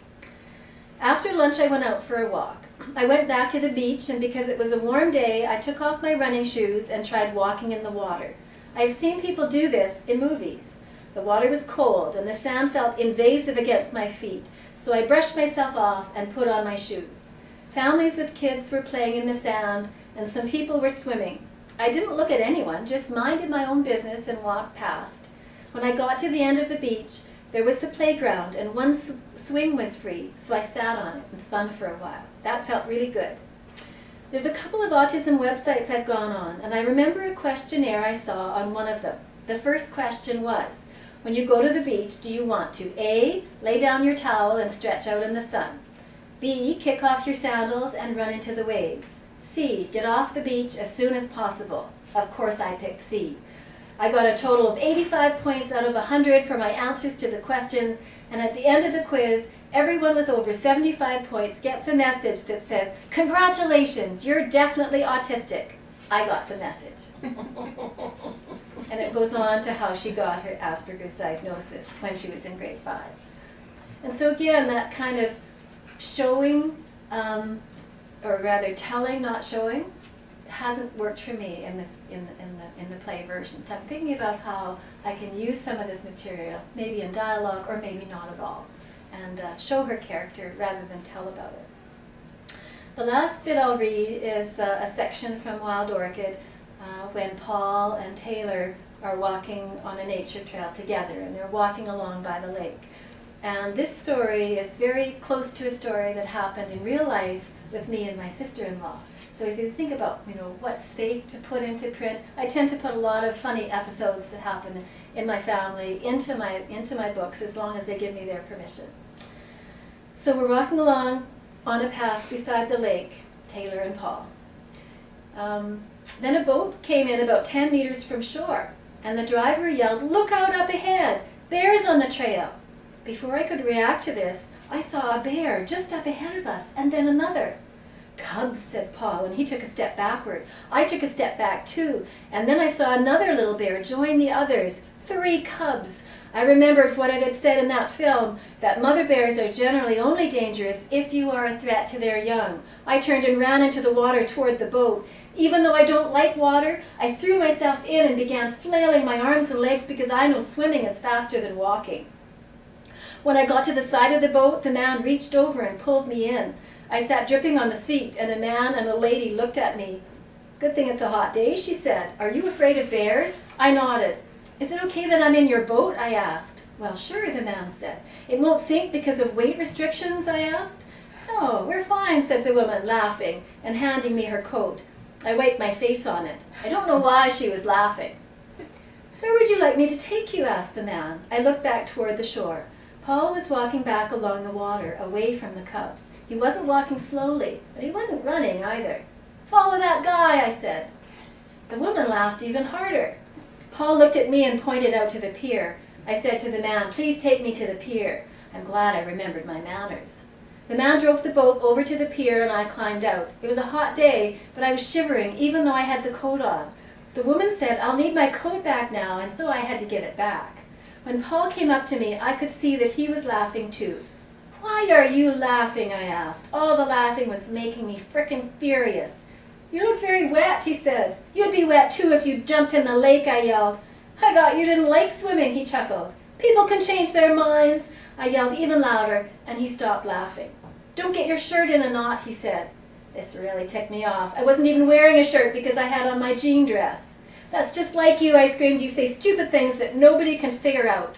After lunch, I went out for a walk. I went back to the beach, and because it was a warm day, I took off my running shoes and tried walking in the water. I've seen people do this in movies. The water was cold, and the sand felt invasive against my feet, so I brushed myself off and put on my shoes. Families with kids were playing in the sand, and some people were swimming. I didn't look at anyone, just minded my own business and walked past. When I got to the end of the beach, there was the playground, and one swing was free, so I sat on it and spun for a while. That felt really good. There's a couple of autism websites I've gone on, and I remember a questionnaire I saw on one of them. The first question was, when you go to the beach, do you want to A, lay down your towel and stretch out in the sun? B, kick off your sandals and run into the waves? C, get off the beach as soon as possible? Of course I picked C. I got a total of 85 points out of 100 for my answers to the questions, and at the end of the quiz, everyone with over 75 points gets a message that says, congratulations, you're definitely autistic. I got the message. And it goes on to how she got her Asperger's diagnosis when she was in grade 5. And so again, that kind of showing, or rather telling, not showing, hasn't worked for me in the play version. So I'm thinking about how I can use some of this material, maybe in dialogue or maybe not at all, and show her character rather than tell about it. The last bit I'll read is a section from Wild Orchid when Paul and Taylor are walking on a nature trail together, and they're walking along by the lake. And this story is very close to a story that happened in real life with me and my sister-in-law. So as you think about, what's safe to put into print, I tend to put a lot of funny episodes that happen in my family into my books, as long as they give me their permission. So we're walking along on a path beside the lake, Taylor and Paul. Then a boat came in about 10 meters from shore, and the driver yelled, "Look out up ahead! Bears on the trail!" Before I could react to this, I saw a bear just up ahead of us, and then another. "Cubs," said Paul, and he took a step backward. I took a step back too, and then I saw another little bear join the others. 3 cubs. I remembered what it had said in that film, that mother bears are generally only dangerous if you are a threat to their young. I turned and ran into the water toward the boat. Even though I don't like water, I threw myself in and began flailing my arms and legs because I know swimming is faster than walking. When I got to the side of the boat, the man reached over and pulled me in. I sat dripping on the seat, and a man and a lady looked at me. "Good thing it's a hot day," she said. "Are you afraid of bears?" I nodded. "Is it okay that I'm in your boat?" I asked. "Well, sure," the man said. "It won't sink because of weight restrictions?" I asked. "No, we're fine," said the woman, laughing and handing me her coat. I wiped my face on it. I don't know why she was laughing. "Where would you like me to take you?" asked the man. I looked back toward the shore. Paul was walking back along the water, away from the cubs. He wasn't walking slowly, but he wasn't running either. "Follow that guy," I said. The woman laughed even harder. Paul looked at me and pointed out to the pier. I said to the man, "Please take me to the pier." I'm glad I remembered my manners. The man drove the boat over to the pier and I climbed out. It was a hot day, but I was shivering even though I had the coat on. The woman said, "I'll need my coat back now," and so I had to give it back. When Paul came up to me, I could see that he was laughing too. "Why are you laughing?" I asked. All the laughing was making me frickin' furious. "You look very wet," he said. "You'd be wet too if you jumped in the lake," I yelled. "I thought you didn't like swimming," he chuckled. "People can change their minds." I yelled even louder, and he stopped laughing. "Don't get your shirt in a knot," he said. This really ticked me off. I wasn't even wearing a shirt because I had on my jean dress. "That's just like you," I screamed. "You say stupid things that nobody can figure out."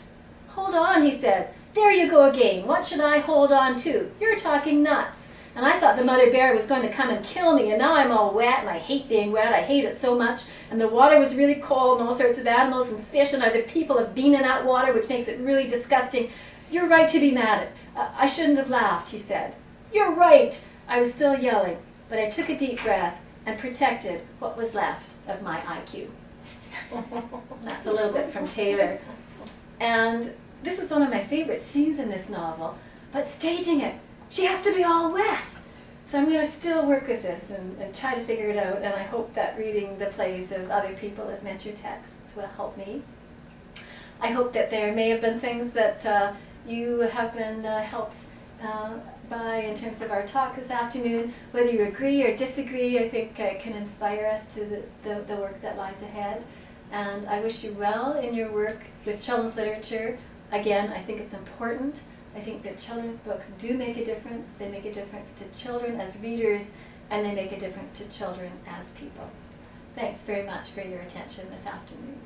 "Hold on," he said. "There you go again. What should I hold on to? You're talking nuts." And I thought the mother bear was going to come and kill me, and now I'm all wet, and I hate being wet. I hate it so much. And the water was really cold, and all sorts of animals and fish and other people have been in that water, which makes it really disgusting. "You're right to be mad at. I shouldn't have laughed," he said. "You're right." I was still yelling, but I took a deep breath and protected what was left of my IQ. That's a little bit from Taylor. And this is one of my favorite scenes in this novel, but staging it, she has to be all wet. So I'm going to still work with this and try to figure it out, and I hope that reading the plays of other people as mentor texts will help me. I hope that there may have been things that you have been helped by in terms of our talk this afternoon. Whether you agree or disagree, I think it can inspire us to the work that lies ahead. And I wish you well in your work with children's literature. Again, I think it's important. I think that children's books do make a difference. They make a difference to children as readers, and they make a difference to children as people. Thanks very much for your attention this afternoon.